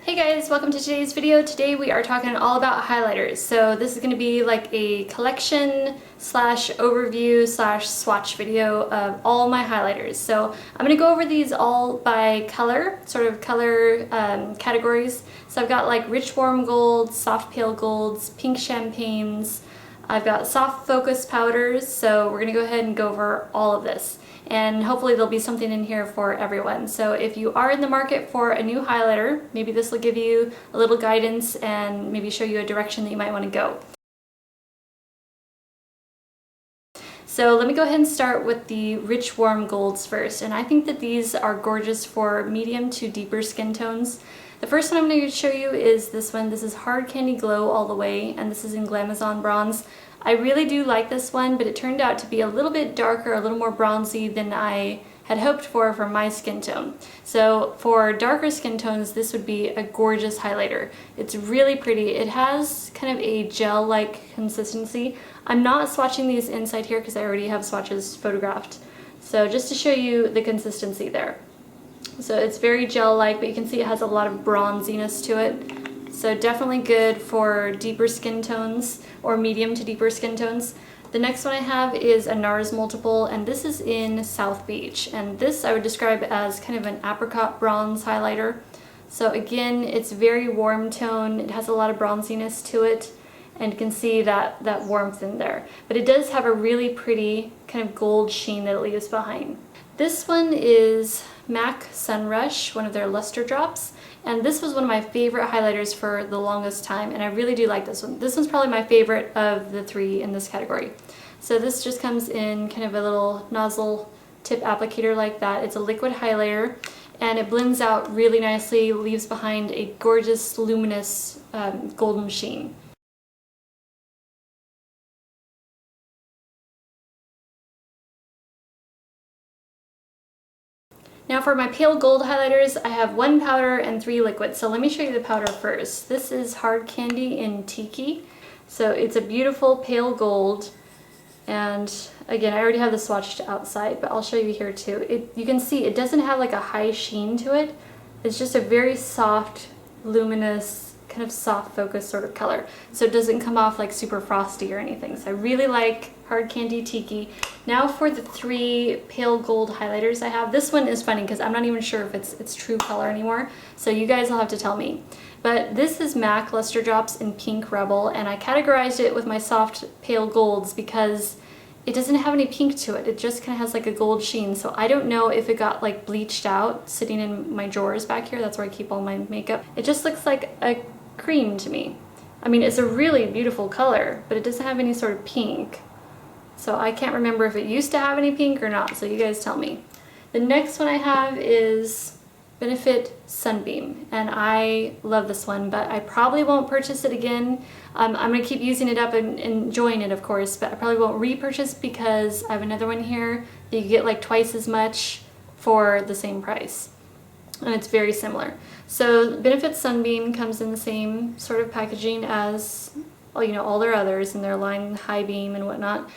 Hey guys, welcome to today's video. Today we are talking all about highlighters. So this is going to be like a collection slash overview slash swatch video of all my highlighters. So I'm going to go over these all by color, sort of color categories. So I've got like rich warm golds, soft pale golds, pink champagnes. I've got soft focus powders, so we're going to go ahead and go over all of this. And hopefully there'll be something in here for everyone. So if you are in the market for a new highlighter, maybe this will give you a little guidance and maybe show you a direction that you might want to go. So let me go ahead and start with the rich warm golds first. And I think that these are gorgeous for medium to deeper skin tones. The first one I'm going to show you is this one. This is Hard Candy Glow All the Way, and this is in Glamazon Bronze. I really do like this one, but it turned out to be a little bit darker, a little more bronzy than I had hoped for my skin tone. So for darker skin tones, this would be a gorgeous highlighter. It's really pretty. It has kind of a gel-like consistency. I'm not swatching these inside here because I already have swatches photographed. So just to show you the consistency there. So it's very gel-like, but you can see it has a lot of bronziness to it. So definitely good for deeper skin tones or medium to deeper skin tones. The next one I have is a NARS multiple, and this is in South Beach. And this I would describe as kind of an apricot bronze highlighter. So again, it's very warm tone. It has a lot of bronziness to it, and you can see that warmth in there. But it does have a really pretty kind of gold sheen that it leaves behind. This one is MAC Sunrush, one of their luster drops. And this was one of my favorite highlighters for the longest time, and I really do like this one. This one's probably my favorite of the three in this category. So this just comes in kind of a little nozzle tip applicator like that. It's a liquid highlighter, and it blends out really nicely, leaves behind a gorgeous, luminous golden sheen. Now for my pale gold highlighters, I have 1 powder and 3 liquids. So let me show you the powder first. This is Hard Candy in Tiki. So it's a beautiful pale gold. And again, I already have the swatched outside, but I'll show you here too. You can see it doesn't have like a high sheen to it. It's just a very soft, luminous, kind of soft focus sort of color. So it doesn't come off like super frosty or anything. So I really like Hard Candy Tiki. Now for the 3 pale gold highlighters I have. This one is funny because I'm not even sure if it's true color anymore, so you guys will have to tell me. But this is MAC Luster Drops in Pink Rebel, and I categorized it with my soft pale golds because it doesn't have any pink to it. It just kind of has like a gold sheen, so I don't know if it got like bleached out sitting in my drawers back here. That's where I keep all my makeup. It just looks like a cream to me. I mean, it's a really beautiful color, but it doesn't have any sort of pink. So I can't remember if it used to have any pink or not, so you guys tell me. The next one I have is Benefit Sunbeam, and I love this one, but I probably won't purchase it again. I'm going to keep using it up and enjoying it, of course, but I probably won't repurchase because I have another one here that you get like twice as much for the same price. And it's very similar. So Benefit Sunbeam comes in the same sort of packaging as, you know, all their others in their line High Beam and whatnot.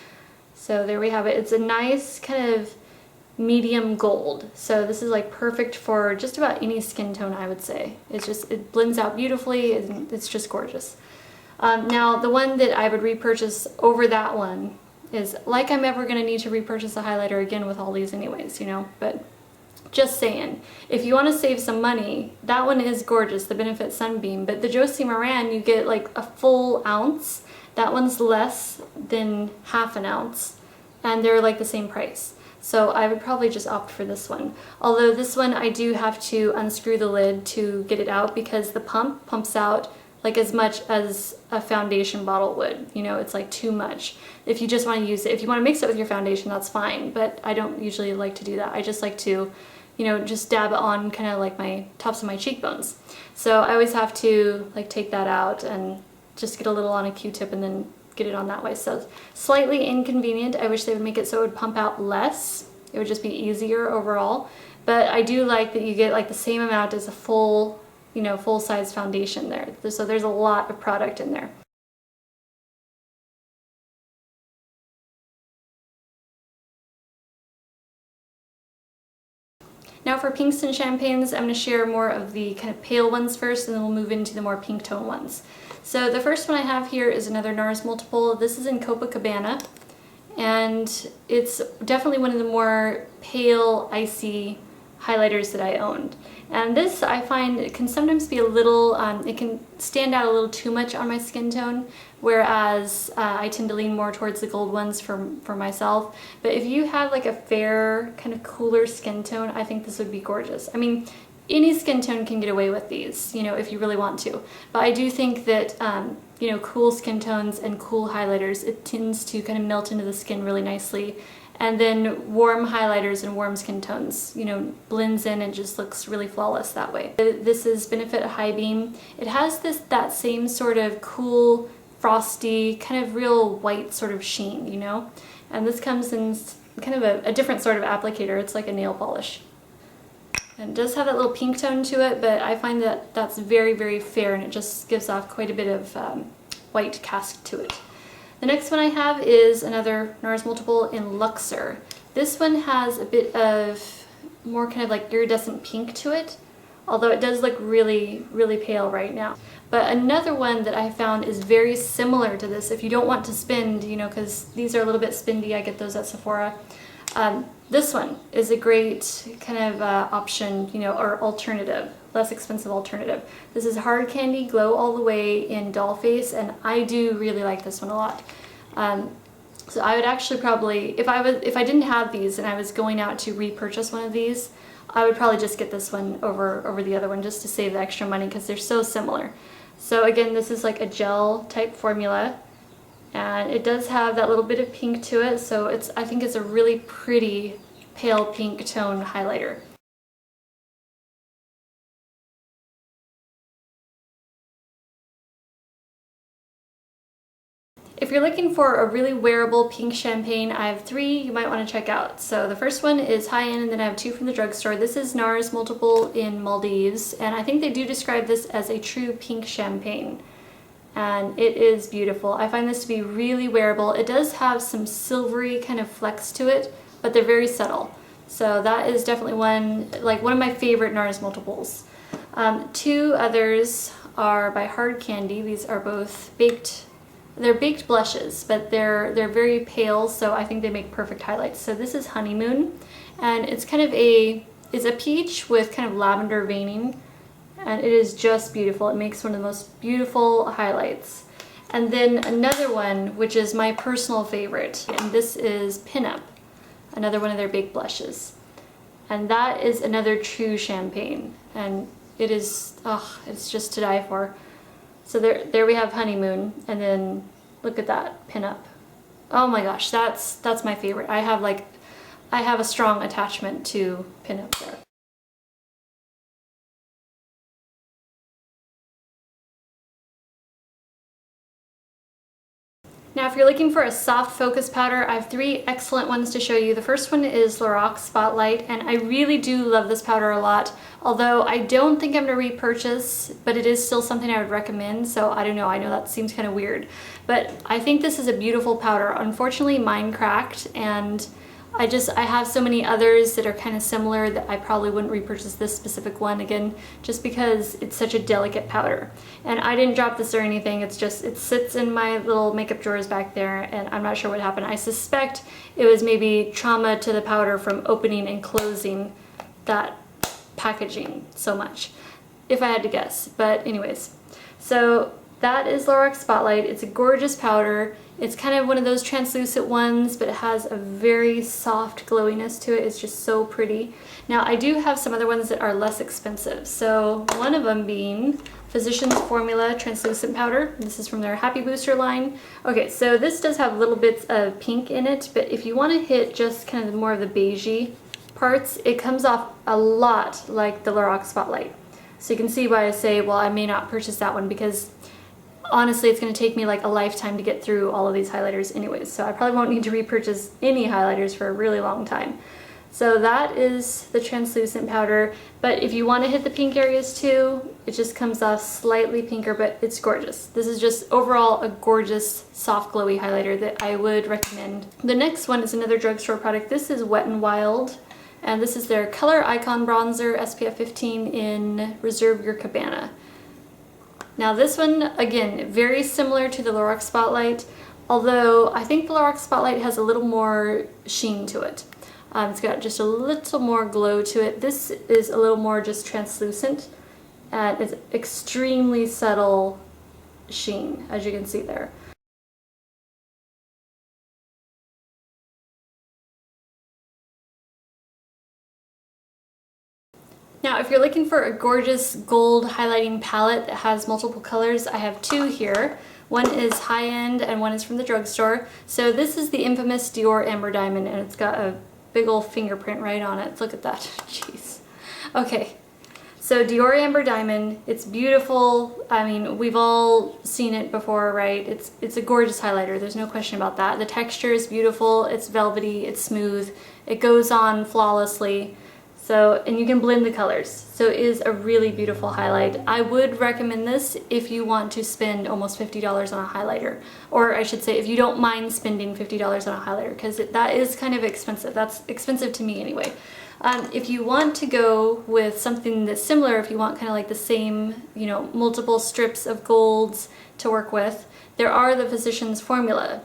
So there we have it. It's a nice kind of medium gold. So this is like perfect for just about any skin tone, I would say. It blends out beautifully, and it's just gorgeous. Now the one that I would repurchase over that one is, like I'm ever going to need to repurchase a highlighter again with all these anyways, you know, but just saying, if you want to save some money, that one is gorgeous, the Benefit Sunbeam, but the Josie Maran, you get like a full ounce. That one's less than half an ounce, and they're like the same price. So I would probably just opt for this one. Although this one I do have to unscrew the lid to get it out because the pump pumps out like as much as a foundation bottle would. You know, it's like too much. If you just want to use it, if you want to mix it with your foundation, that's fine, but I don't usually like to do that. I just like to, you know, just dab it on kind of like my tops of my cheekbones. So I always have to like take that out and just get a little on a Q-tip and then get it on that way. So slightly inconvenient. I wish they would make it so it would pump out less. It would just be easier overall. But I do like that you get like the same amount as a full, you know, full-size foundation there. So there's a lot of product in there. Now for pinks and champagnes, I'm going to share more of the kind of pale ones first, and then we'll move into the more pink tone ones. So the first one I have here is another NARS multiple. This is in Copacabana, and it's definitely one of the more pale, icy highlighters that I owned. And this, I find, it can sometimes be a little, it can stand out a little too much on my skin tone, whereas I tend to lean more towards the gold ones for myself. But if you have like a fair, kind of cooler skin tone, I think this would be gorgeous. I mean, any skin tone can get away with these, you know, if you really want to. But I do think that, you know, cool skin tones and cool highlighters, it tends to kind of melt into the skin really nicely. And then warm highlighters and warm skin tones, you know, blends in and just looks really flawless that way. This is Benefit High Beam. It has that same sort of cool, frosty, kind of real white sort of sheen, you know? And this comes in kind of a different sort of applicator. It's like a nail polish. And it does have that little pink tone to it, but I find that that's very, very fair, and it just gives off quite a bit of white cast to it. The next one I have is another NARS multiple in Luxor. This one has a bit of more kind of like iridescent pink to it, although it does look really, really pale right now. But another one that I found is very similar to this, if you don't want to spend, you know, because these are a little bit spendy, I get those at Sephora. This one is a great kind of option, you know, or alternative, less expensive alternative. This is Hard Candy Glow All the Way in Doll Face, and I do really like this one a lot. So I would actually probably, if I didn't have these and I was going out to repurchase one of these, I would probably just get this one over the other one just to save the extra money, because they're so similar. So again, this is like a gel type formula, and it does have that little bit of pink to it, so I think it's a really pretty pale pink tone highlighter. If you're looking for a really wearable pink champagne, I have 3 you might want to check out. So the first one is high-end, and then I have 2 from the drugstore. This is NARS multiple in Maldives, and I think they do describe this as a true pink champagne. And it is beautiful. I find this to be really wearable. It does have some silvery kind of flecks to it, but they're very subtle. So that is definitely one of my favorite NARS multiples. 2 others are by Hard Candy. These are both baked. They're baked blushes, but they're very pale, so I think they make perfect highlights. So this is Honeymoon, and it's kind of it's a peach with kind of lavender veining, and it is just beautiful. It makes one of the most beautiful highlights. And then another one, which is my personal favorite, and this is Pinup, another one of their baked blushes. And that is another true champagne, and it is, it's just to die for. So there we have Honeymoon, and then look at that, Pinup. Oh my gosh, that's my favorite. I have a strong attachment to Pinup there. Now if you're looking for a soft focus powder, I have 3 excellent ones to show you. The first one is LORAC Spotlight, and I really do love this powder a lot, although I don't think I'm going to repurchase, but it is still something I would recommend, so I don't know, I know that seems kind of weird. But I think this is a beautiful powder. Unfortunately, mine cracked, and I have so many others that are kind of similar that I probably wouldn't repurchase this specific one again, just because it's such a delicate powder. And I didn't drop this or anything, it's just, it sits in my little makeup drawers back there, and I'm not sure what happened. I suspect it was maybe trauma to the powder from opening and closing that packaging so much, if I had to guess. But anyways, so that is LORAC Spotlight. It's a gorgeous powder. It's kind of one of those translucent ones, but it has a very soft glowiness to it. It's just so pretty. Now I do have some other ones that are less expensive. So one of them being Physicians Formula Translucent Powder. This is from their Happy Booster line. Okay, so this does have little bits of pink in it, but if you want to hit just kind of more of the beigey parts, it comes off a lot like the LORAC Spotlight. So you can see why I say, well, I may not purchase that one, because honestly, it's going to take me like a lifetime to get through all of these highlighters anyways, so I probably won't need to repurchase any highlighters for a really long time. So that is the translucent powder, but if you want to hit the pink areas too, it just comes off slightly pinker, but it's gorgeous. This is just overall a gorgeous, soft, glowy highlighter that I would recommend. The next one is another drugstore product. This is Wet n Wild, And this is their Color Icon Bronzer SPF 15 in Reserve Your Cabana. Now this one, again, very similar to the LORAC Spotlight, although I think the LORAC Spotlight has a little more sheen to it. It's got just a little more glow to it. This is a little more just translucent, and it's extremely subtle sheen, as you can see there. Now, if you're looking for a gorgeous gold highlighting palette that has multiple colors, I have two here. One is high-end and one is from the drugstore. So this is the infamous Dior Amber Diamond, and it's got a big old fingerprint right on it. Look at that. Jeez. Okay. So Dior Amber Diamond, it's beautiful. I mean, we've all seen it before, right? It's a gorgeous highlighter. There's no question about that. The texture is beautiful. It's velvety. It's smooth. It goes on flawlessly. So, and you can blend the colors. So it is a really beautiful highlight. I would recommend this if you want to spend almost $50 on a highlighter. Or I should say, if you don't mind spending $50 on a highlighter, because that is kind of expensive. That's expensive to me anyway. If you want to go with something that's similar, if you want kind of like the same, you know, multiple strips of golds to work with, there are the Physicians Formula.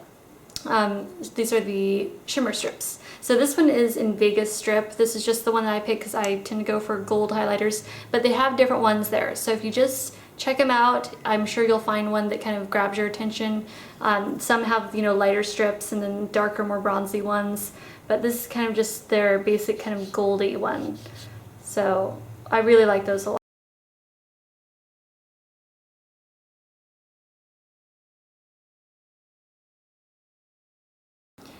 These are the shimmer strips. So this one is in Vegas strip. This is just the one that I pick because I tend to go for gold highlighters, but they have different ones there. So if you just check them out, I'm sure you'll find one that kind of grabs your attention. Some have, you know, lighter strips and then darker, more bronzy ones, but this is kind of just their basic kind of goldy one. So I really like those a lot.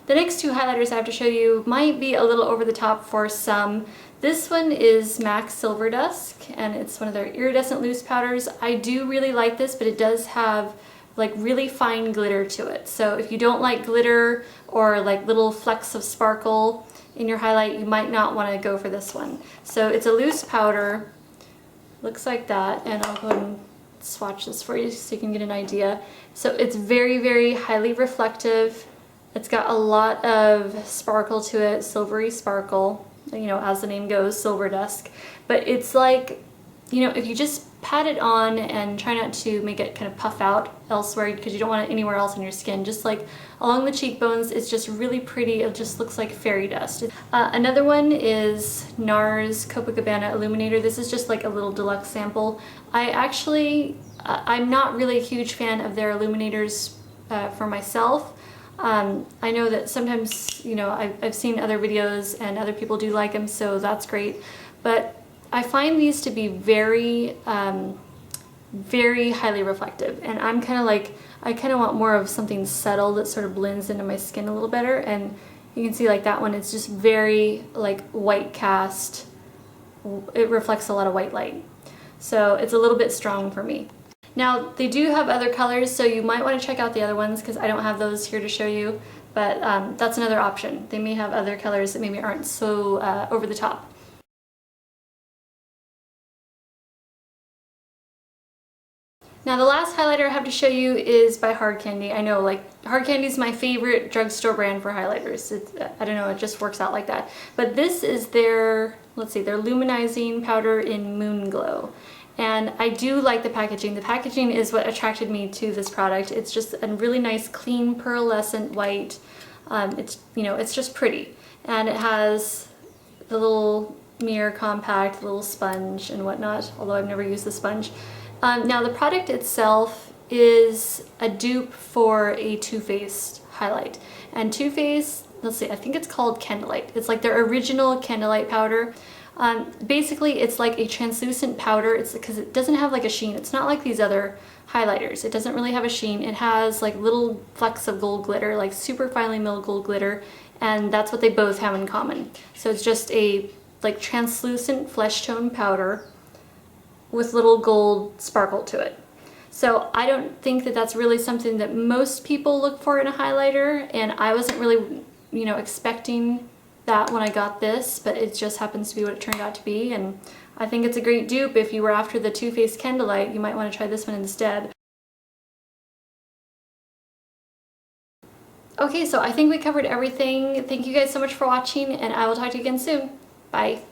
The next two highlighters I have to show you might be a little over the top for some. This one is MAC Silver Dusk, and it's one of their iridescent loose powders. I do really like this, but it does have like really fine glitter to it. So if you don't like glitter or like little flecks of sparkle in your highlight, you might not want to go for this one. So it's a loose powder, looks like that, and I'll go ahead and swatch this for you so you can get an idea. So it's very, very highly reflective. It's got a lot of sparkle to it, silvery sparkle, you know, as the name goes, Silver Dusk. But it's like, you know, if you just pat it on and try not to make it kind of puff out elsewhere because you don't want it anywhere else on your skin, just like along the cheekbones, it's just really pretty. It just looks like fairy dust. Another one is NARS Copacabana Illuminator. This is just like a little deluxe sample. I'm not really a huge fan of their illuminators for myself. I know that sometimes, you know, I've seen other videos and other people do like them, so that's great. But I find these to be very, very highly reflective. And I'm kind of like, I kind of want more of something subtle that sort of blends into my skin a little better. And you can see like that one, it's just very like white cast. It reflects a lot of white light. So it's a little bit strong for me. Now, they do have other colors, so you might want to check out the other ones because I don't have those here to show you, but that's another option. They may have other colors that maybe aren't so over the top. Now, the last highlighter I have to show you is by Hard Candy. I know, like, Hard Candy is my favorite drugstore brand for highlighters. I don't know, it just works out like that. But this is their, let's see, their Luminizing powder in Moon Glow. And I do like the packaging. The packaging is what attracted me to this product. It's just a really nice, clean, pearlescent white. It's, you know, it's just pretty. And it has the little mirror compact, the little sponge and whatnot, although I've never used the sponge. Now the product itself is a dupe for a Too Faced highlight. And Too Faced, let's see, I think it's called Candlelight. It's like their original Candlelight powder. Basically, it's like a translucent powder. It's because it doesn't have like a sheen. It's not like these other highlighters. It doesn't really have a sheen. It has like little flecks of gold glitter, like super finely milled gold glitter, and that's what they both have in common. So it's just a like translucent flesh tone powder with little gold sparkle to it. So I don't think that that's really something that most people look for in a highlighter, and I wasn't really, you know, expecting that when I got this, but it just happens to be what it turned out to be, and I think it's a great dupe. If you were after the Too Faced Candlelight, you might want to try this one instead. Okay, so I think we covered everything. Thank you guys so much for watching, and I will talk to you again soon. Bye.